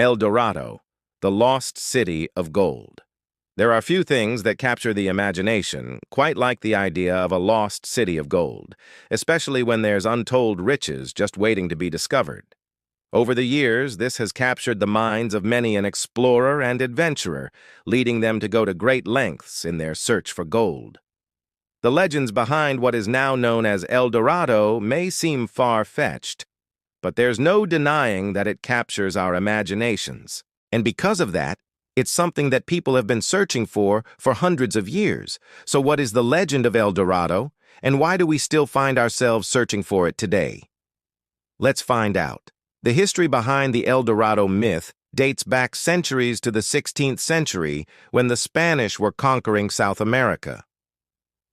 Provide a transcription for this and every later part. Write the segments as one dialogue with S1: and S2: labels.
S1: El Dorado, the lost city of gold. There are few things that capture the imagination quite like the idea of a lost city of gold, especially when there's untold riches just waiting to be discovered. Over the years, this has captured the minds of many an explorer and adventurer, leading them to go to great lengths in their search for gold. The legends behind what is now known as El Dorado may seem far-fetched, but there's no denying that it captures our imaginations. And because of that, it's something that people have been searching for hundreds of years. So what is the legend of El Dorado, and why do we still find ourselves searching for it today? Let's find out. The history behind the El Dorado myth dates back centuries to the 16th century when the Spanish were conquering South America.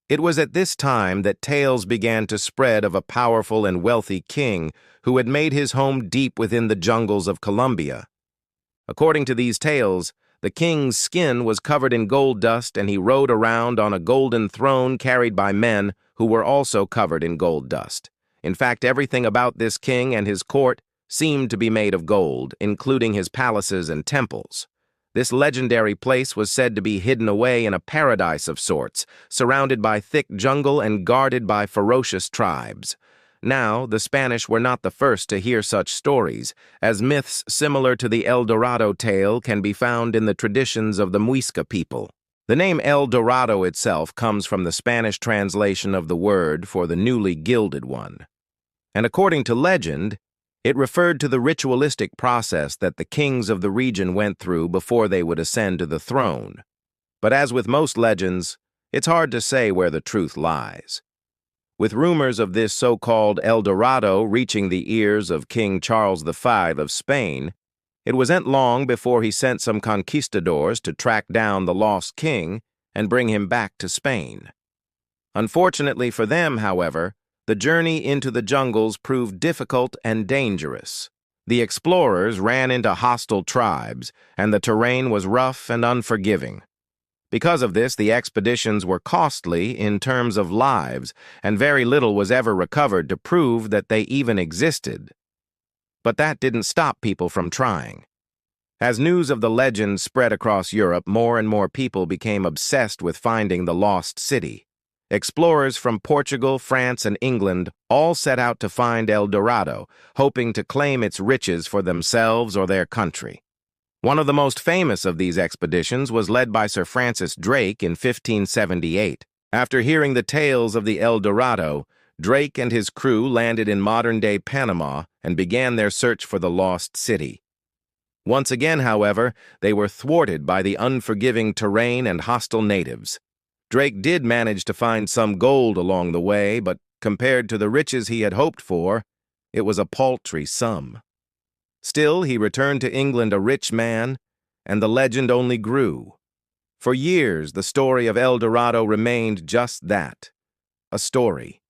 S1: It was at this time that tales began to spread of a powerful and wealthy king who had made his home deep within the jungles of Colombia. According to these tales, the king's skin was covered in gold dust and he rode around on a golden throne carried by men who were also covered in gold dust. In fact, everything about this king and his court seemed to be made of gold, including his palaces and temples. This legendary place was said to be hidden away in a paradise of sorts, surrounded by thick jungle and guarded by ferocious tribes. Now, the Spanish were not the first to hear such stories, as myths similar to the El Dorado tale can be found in the traditions of the Muisca people. The name El Dorado itself comes from the Spanish translation of the word for the newly gilded one. And according to legend, it referred to the ritualistic process that the kings of the region went through before they would ascend to the throne. But as with most legends, it's hard to say where the truth lies. With rumors of this so-called El Dorado reaching the ears of King Charles V of Spain, it wasn't long before he sent some conquistadors to track down the lost king and bring him back to Spain. Unfortunately for them, however, the journey into the jungles proved difficult and dangerous. The explorers ran into hostile tribes, and the terrain was rough and unforgiving. Because of this, the expeditions were costly in terms of lives, and very little was ever recovered to prove that they even existed. But that didn't stop people from trying. As news of the legend spread across Europe, more and more people became obsessed with finding the lost city. Explorers from Portugal, France, and England all set out to find El Dorado, hoping to claim its riches for themselves or their country. One of the most famous of these expeditions was led by Sir Francis Drake in 1578. After hearing the tales of the El Dorado, Drake and his crew landed in modern-day Panama and began their search for the lost city. Once again, however, they were thwarted by the unforgiving terrain and hostile natives. Drake did manage to find some gold along the way, but compared to the riches he had hoped for, it was a paltry sum. Still, he returned to England a rich man, and the legend only grew. For years, the story of El Dorado remained just that, a story.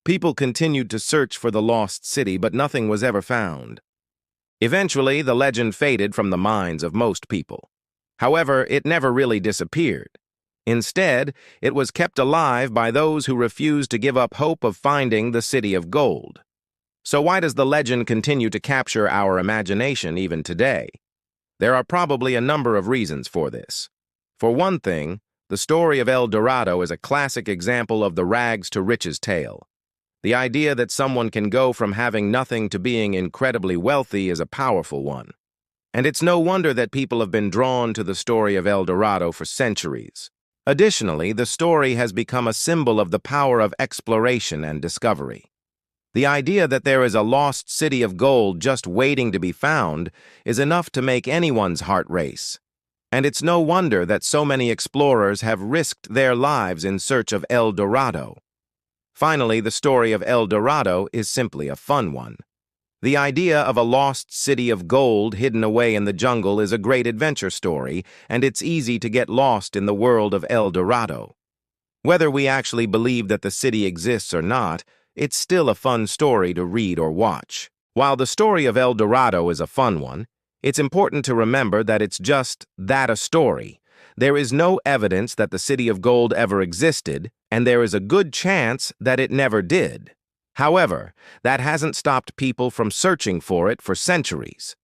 S1: People continued to search for the lost city, but nothing was ever found. Eventually, the legend faded from the minds of most people. However, it never really disappeared. Instead, it was kept alive by those who refused to give up hope of finding the city of gold. So why does the legend continue to capture our imagination even today? There are probably a number of reasons for this. For one thing, the story of El Dorado is a classic example of the rags to riches tale. The idea that someone can go from having nothing to being incredibly wealthy is a powerful one. And it's no wonder that people have been drawn to the story of El Dorado for centuries. Additionally, the story has become a symbol of the power of exploration and discovery. The idea that there is a lost city of gold just waiting to be found is enough to make anyone's heart race. And it's no wonder that so many explorers have risked their lives in search of El Dorado. Finally, the story of El Dorado is simply a fun one. The idea of a lost city of gold hidden away in the jungle is a great adventure story, and it's easy to get lost in the world of El Dorado. Whether we actually believe that the city exists or not, it's still a fun story to read or watch. While the story of El Dorado is a fun one, it's important to remember that it's just that, a story. There is no evidence that the city of gold ever existed, and there is a good chance that it never did. However, that hasn't stopped people from searching for it for centuries.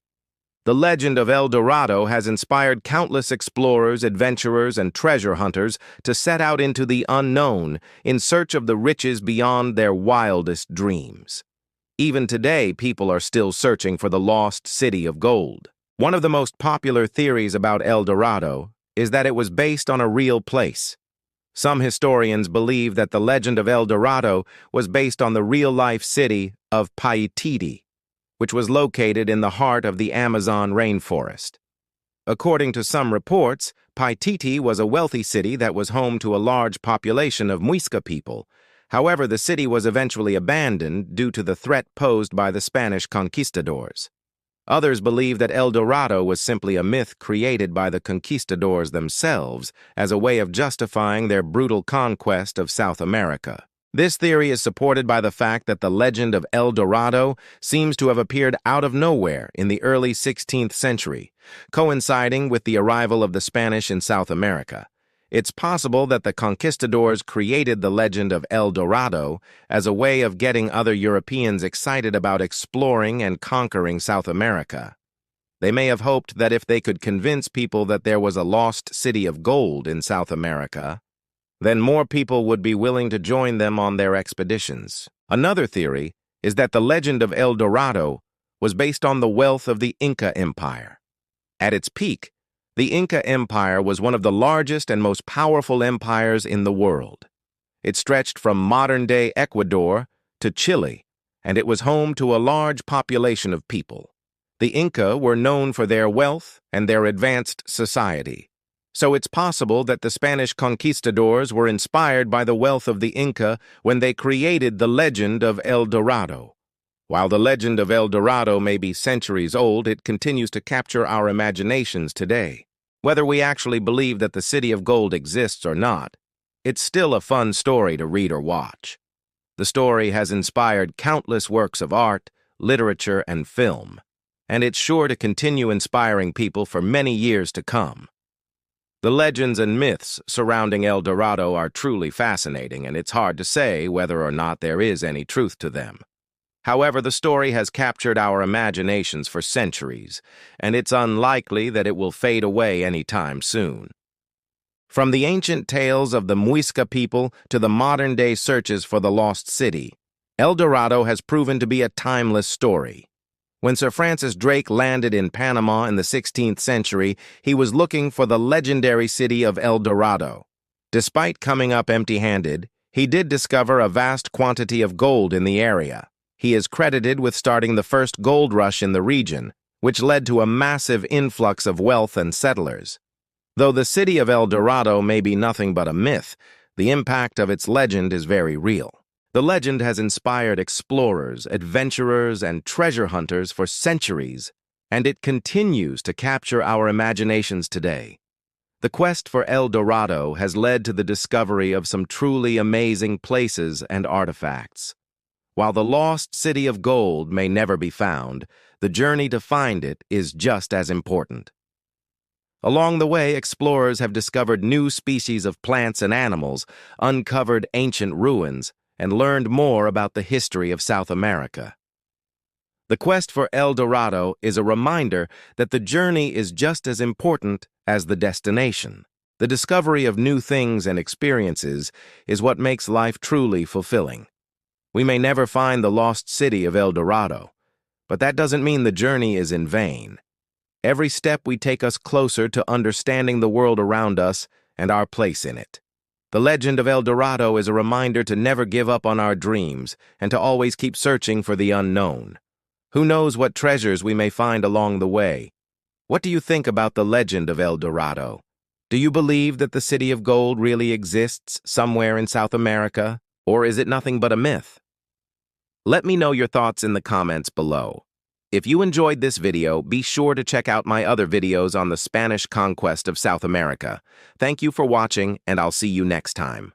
S1: The legend of El Dorado has inspired countless explorers, adventurers, and treasure hunters to set out into the unknown in search of the riches beyond their wildest dreams. Even today, people are still searching for the lost city of gold. One of the most popular theories about El Dorado is that it was based on a real place. Some historians believe that the legend of El Dorado was based on the real-life city of Paititi, which was located in the heart of the Amazon rainforest. According to some reports, Paititi was a wealthy city that was home to a large population of Muisca people. However, the city was eventually abandoned due to the threat posed by the Spanish conquistadors. Others believe that El Dorado was simply a myth created by the conquistadors themselves as a way of justifying their brutal conquest of South America. This theory is supported by the fact that the legend of El Dorado seems to have appeared out of nowhere in the early 16th century, coinciding with the arrival of the Spanish in South America. It's possible that the conquistadors created the legend of El Dorado as a way of getting other Europeans excited about exploring and conquering South America. They may have hoped that if they could convince people that there was a lost city of gold in South America, then more people would be willing to join them on their expeditions. Another theory is that the legend of El Dorado was based on the wealth of the Inca Empire. At its peak, the Inca Empire was one of the largest and most powerful empires in the world. It stretched from modern-day Ecuador to Chile, and it was home to a large population of people. The Inca were known for their wealth and their advanced society, so it's possible that the Spanish conquistadors were inspired by the wealth of the Inca when they created the legend of El Dorado. While the legend of El Dorado may be centuries old, it continues to capture our imaginations today. Whether we actually believe that the City of Gold exists or not, it's still a fun story to read or watch. The story has inspired countless works of art, literature, and film, and it's sure to continue inspiring people for many years to come. The legends and myths surrounding El Dorado are truly fascinating, and it's hard to say whether or not there is any truth to them. However, the story has captured our imaginations for centuries, and it's unlikely that it will fade away anytime soon. From the ancient tales of the Muisca people to the modern-day searches for the lost city, El Dorado has proven to be a timeless story. When Sir Francis Drake landed in Panama in the 16th century, he was looking for the legendary city of El Dorado. Despite coming up empty-handed, he did discover a vast quantity of gold in the area. He is credited with starting the first gold rush in the region, which led to a massive influx of wealth and settlers. Though the city of El Dorado may be nothing but a myth, the impact of its legend is very real. The legend has inspired explorers, adventurers, and treasure hunters for centuries, and it continues to capture our imaginations today. The quest for El Dorado has led to the discovery of some truly amazing places and artifacts. While the lost city of gold may never be found, the journey to find it is just as important. Along the way, explorers have discovered new species of plants and animals, uncovered ancient ruins, and learned more about the history of South America. The quest for El Dorado is a reminder that the journey is just as important as the destination. The discovery of new things and experiences is what makes life truly fulfilling. We may never find the lost city of El Dorado, but that doesn't mean the journey is in vain. Every step we take us closer to understanding the world around us and our place in it. The legend of El Dorado is a reminder to never give up on our dreams and to always keep searching for the unknown. Who knows what treasures we may find along the way? What do you think about the legend of El Dorado? Do you believe that the City of Gold really exists somewhere in South America, or is it nothing but a myth? Let me know your thoughts in the comments below. If you enjoyed this video, be sure to check out my other videos on the Spanish conquest of South America. Thank you for watching, and I'll see you next time.